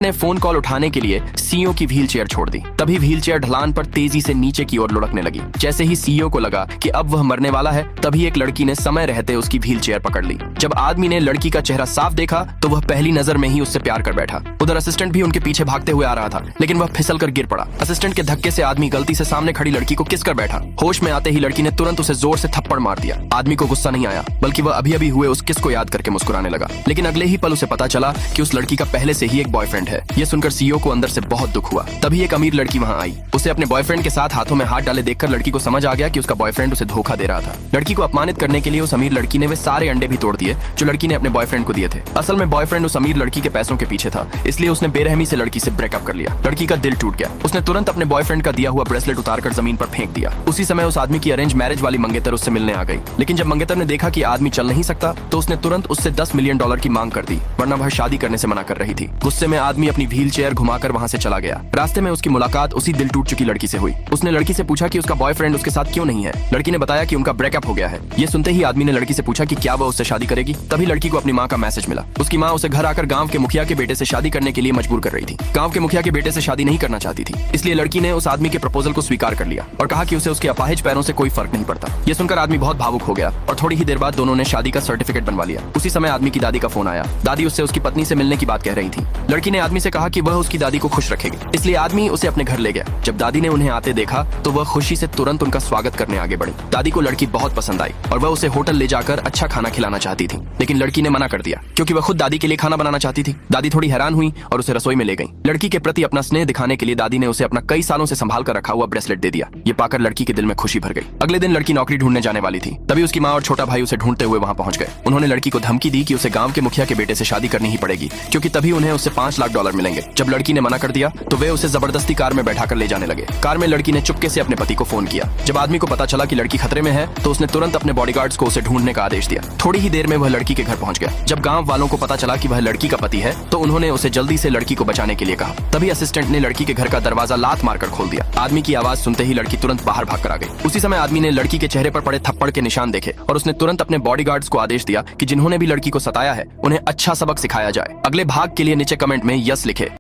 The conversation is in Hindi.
ने फोन कॉल उठाने के लिए सीईओ की व्हील चेयर छोड़ दी। तभी व्हील चेयर ढलान पर तेजी से नीचे की ओर लुढ़कने लगी। जैसे ही सीईओ को लगा कि अब वह मरने वाला है, तभी एक लड़की ने समय रहते उसकी व्हील चेयर पकड़ ली। जब आदमी ने लड़की का चेहरा साफ देखा तो वह पहली नजर में ही उससे प्यार कर बैठा। उधर असिस्टेंट भी उनके पीछे भागते हुए आ रहा था, लेकिन वह फिसल कर गिर पड़ा। असिस्टेंट के धक्के से आदमी गलती से सामने खड़ी लड़की को किस कर बैठा। होश में आते ही लड़की ने तुरंत उसे जोर से थप्पड़ मार दिया। आदमी को गुस्सा नहीं आया, बल्कि वह अभी अभी हुए उस किस को याद करके मुस्कुराने लगा। लेकिन अगले ही पल उसे पता चला कि उस लड़की का पहले से ही एक बॉयफ्रेंड है। यह सुनकर सीईओ को अंदर से बहुत दुख हुआ। तभी एक अमीर लड़की वहां आई। उसे अपने बॉयफ्रेंड के साथ हाथों में हाथ डाले देखकर लड़की को समझ आ गया कि उसका बॉयफ्रेंड उसे धोखा दे रहा था। लड़की को अपमानित करने के लिए उस अमीर लड़की ने वे सारे अंडे भी तोड़ दिए जो लड़की ने अपने बॉयफ्रेंड को दिए थे। असल में बॉयफ्रेंड उस अमीर लड़की के पैसों के पीछे था, इसलिए उसने बेरहमी से लड़की से ब्रेकअप कर लिया। लड़की का दिल टूट गया। उसने तुरंत अपने बॉयफ्रेंड का दिया हुआ ब्रेसलेट उतारकर जमीन पर फेंक दिया। उसी समय उस आदमी की अरेंज मैरिज वाली मंगेतर उससे मिलने आ गई। लेकिन जब मंगेतर ने देखा कि आदमी चल नहीं सकता तो उसने तुरंत उससे $10 मिलियन की मांग कर दी, वरना वह शादी करने से मना कर रही थी। गुस्से में आदमी अपनी व्हील चेयर घुमाकर वहां से चला गया। रास्ते में उसकी मुलाकात उसी दिल टूट चुकी लड़की से हुई। उसने लड़की से पूछा कि उसका बॉयफ्रेंड उसके साथ क्यों नहीं है। लड़की ने बताया कि उनका ब्रेकअप हो गया है। ये सुनते ही आदमी ने लड़की से पूछा कि क्या वह उससे शादी करेगी। तभी लड़की को अपनी माँ का मैसेज मिला। उसकी माँ उसे घर आकर गांव के मुखिया के बेटे से शादी करने के लिए मजबूर कर रही थी। गांव के मुखिया के बेटे से शादी नहीं करना चाहती थी, इसलिए लड़की ने उस आदमी के प्रपोजल को स्वीकार कर लिया और कहा कि उसे उसके अपाहिज पैरों से कोई फर्क नहीं पड़ता। ये सुनकर आदमी बहुत भावुक हो गया और थोड़ी ही देर बाद दोनों ने शादी का सर्टिफिकेट बनवा लिया। उसी समय आदमी की दादी का फोन आया। दादी उससे उसकी पत्नी से मिलने की बात कह रही थी। लड़की ने आदमी से कहा कि वह उसकी दादी को खुश रखेगी, इसलिए आदमी उसे अपने घर ले गया। जब दादी ने उन्हें आते देखा तो वह खुशी से तुरंत उनका स्वागत करने आगे बढ़ी। दादी को लड़की बहुत पसंद आई और वह उसे होटल ले जाकर अच्छा खाना खिलाना चाहती थी, लेकिन लड़की ने मना कर दिया क्योंकि वह खुद दादी के लिए खाना बनाना चाहती थी। दादी थोड़ी हैरान हुई और उसे रसोई में ले गई। लड़की के प्रति अपना स्नेह दिखाने के लिए दादी ने उसे अपना कई सालों से संभाल कर रखा हुआ ब्रेसलेट दे दिया। ये पाकर लड़की के दिल में खुशी भर गई। अगले दिन लड़की नौकरी ढूंढने जाने वाली थी। तभी उसकी माँ और छोटा भाई उसे ढूंढते हुए वहां पहुंच गए। उन्होंने लड़की को धमकी दी कि उसे गांव के मुखिया के बेटे से शादी करनी ही पड़ेगी, क्योंकि तभी उन्हें उससे $5 लाख मिलेंगे। जब लड़की ने मना कर दिया तो वे उसे जबरदस्ती कार में बैठाकर ले जाने लगे। कार में लड़की ने चुपके से अपने पति को फोन किया। जब आदमी को पता चला कि लड़की खतरे में है तो उसने तुरंत अपने बॉडीगार्ड्स को उसे ढूंढने का आदेश दिया। थोड़ी ही देर में वह लड़की के घर पहुंच गया। जब गांव वालों को पता चला कि वह लड़की का पति है तो उन्होंने उसे जल्दी से लड़की को बचाने के लिए कहा। तभी असिस्टेंट ने लड़की के घर का दरवाजा लात मारकर खोल दिया। आदमी की आवाज सुनते ही लड़की तुरंत बाहर भागकर आ गई। उसी समय आदमी ने लड़की के चेहरे पर पड़े थप्पड़ के निशान देखे और उसने तुरंत अपने बॉडीगार्ड्स को आदेश दिया कि जिन्होंने भी लड़की को सताया है उन्हें अच्छा सबक सिखाया जाए। अगले भाग के लिए नीचे कमेंट में यस लिखे।